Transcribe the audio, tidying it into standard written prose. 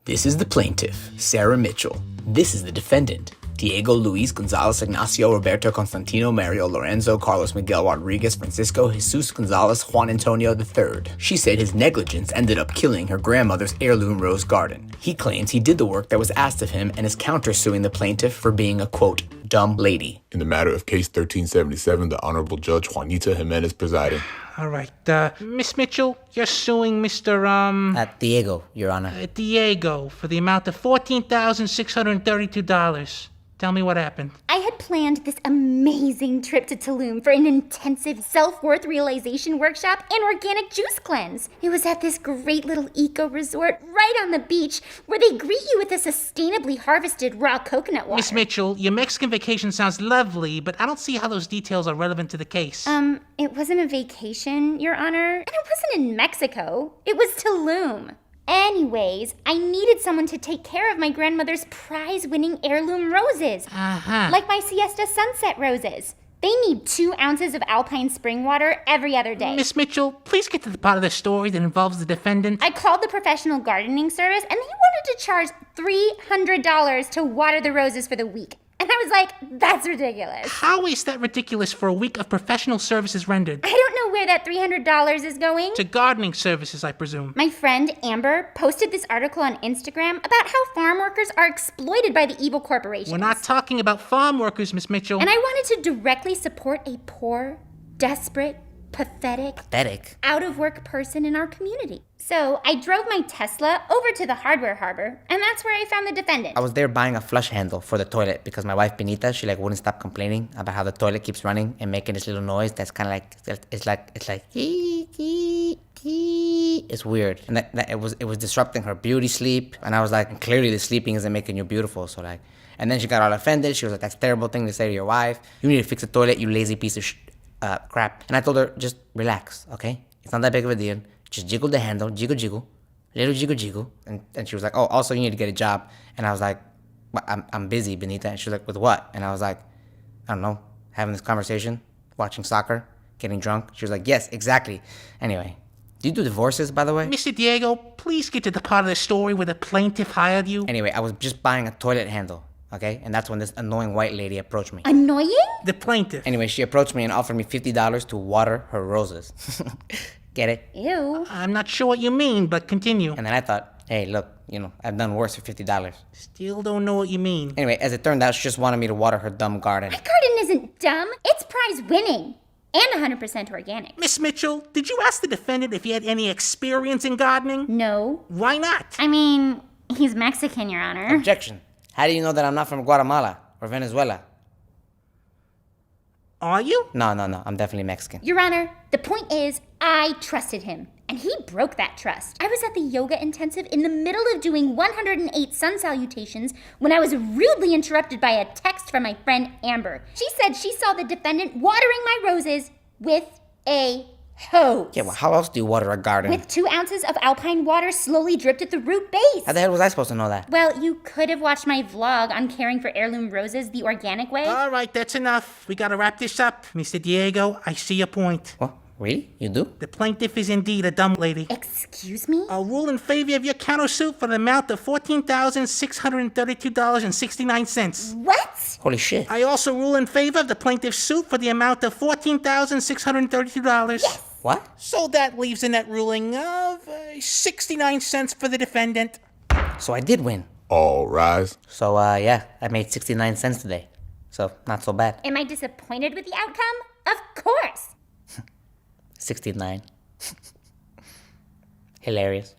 This is the plaintiff, Sarah Mitchell. This is the defendant, Diego Luis Gonzalez Ignacio Roberto Constantino Mario Lorenzo Carlos Miguel Rodriguez Francisco Jesus Gonzalez Juan Antonio III. She said his negligence ended up killing her grandmother's heirloom rose garden. He claims he did the work that was asked of him and is countersuing the plaintiff for being a, quote, dumb lady. In the matter of case 1377, the Honorable Judge Juanita Jimenez presiding. All right, Miss Mitchell, you're suing Mr. Diego, Your Honor. Diego for the amount of $14,632. Tell me what happened. I had planned this amazing trip to Tulum for an intensive self-worth realization workshop and organic juice cleanse. It was at this great little eco-resort right on the beach where they greet you with a sustainably harvested raw coconut water. Miss Mitchell, your Mexican vacation sounds lovely, but I don't see how those details are relevant to the case. It wasn't a vacation, Your Honor, and it wasn't in Mexico. It was Tulum. Anyways, I needed someone to take care of my grandmother's prize-winning heirloom roses. Like my Siesta Sunset roses. They need 2 ounces of alpine spring water every other day. Miss Mitchell, please get to the part of the story that involves the defendant. I called the professional gardening service, and they wanted to charge $300 to water the roses for the week. And I was like, that's ridiculous. How is that ridiculous for a week of professional services rendered? I don't know where that $300 is going. To gardening services, I presume. My friend Amber posted this article on Instagram about how farm workers are exploited by the evil corporations. We're not talking about farm workers, Miss Mitchell. And I wanted to directly support a poor, desperate, pathetic, out-of-work person in our community. So I drove my Tesla over to the hardware harbor, and that's where I found the defendant. I was there buying a flush handle for the toilet because my wife Benita, she wouldn't stop complaining about how the toilet keeps running and making this little noise that's kind of like it's like it's weird, and that it was disrupting her beauty sleep. And I was like, clearly the sleeping isn't making you beautiful. So like, and then she got all offended. She was like, that's a terrible thing to say to your wife. You need to fix the toilet, you lazy piece of crap. And I told her, just relax, okay? It's not that big of a deal. Just jiggle the handle, jiggle, little jiggle. And she was like, oh, also you need to get a job. And I was like, but I'm busy, Benita. And she was like, with what? And I was like, I don't know, having this conversation, watching soccer, getting drunk. She was like, yes, exactly. Anyway, do you do divorces, by the way? Mr. Diego, please get to the part of the story where the plaintiff hired you. Anyway, I was just buying a toilet handle, okay? And that's when this annoying white lady approached me. Annoying? The plaintiff. Anyway, she approached me and offered me $50 to water her roses. Get it? Ew. I'm not sure what you mean, but continue. And then I thought, hey, look, I've done worse for $50. Still don't know what you mean. Anyway, as it turned out, she just wanted me to water her dumb garden. My garden isn't dumb. It's prize-winning. And 100% organic. Miss Mitchell, did you ask the defendant if he had any experience in gardening? No. Why not? I mean, he's Mexican, Your Honor. Objection. How do you know that I'm not from Guatemala or Venezuela? Are you? No, I'm definitely Mexican. Your Honor, the point is, I trusted him, and he broke that trust. I was at the yoga intensive in the middle of doing 108 sun salutations when I was rudely interrupted by a text from my friend Amber. She said she saw the defendant watering my roses with a hose. Yeah, well, how else do you water a garden? With 2 ounces of alpine water slowly dripped at the root base. How the hell was I supposed to know that? Well, you could have watched my vlog on caring for heirloom roses the organic way. All right, that's enough. We gotta wrap this up. Mr. Diego, I see your point. What? Really? You do? The plaintiff is indeed a dumb lady. Excuse me? I'll rule in favor of your countersuit for the amount of $14,632.69. What? Holy shit. I also rule in favor of the plaintiff's suit for the amount of $14,632. Yes. What? So that leaves a net ruling of 69 cents for the defendant. So I did win. All rise. So, yeah, I made 69 cents today. So, not so bad. Am I disappointed with the outcome? Of course. 69. Hilarious.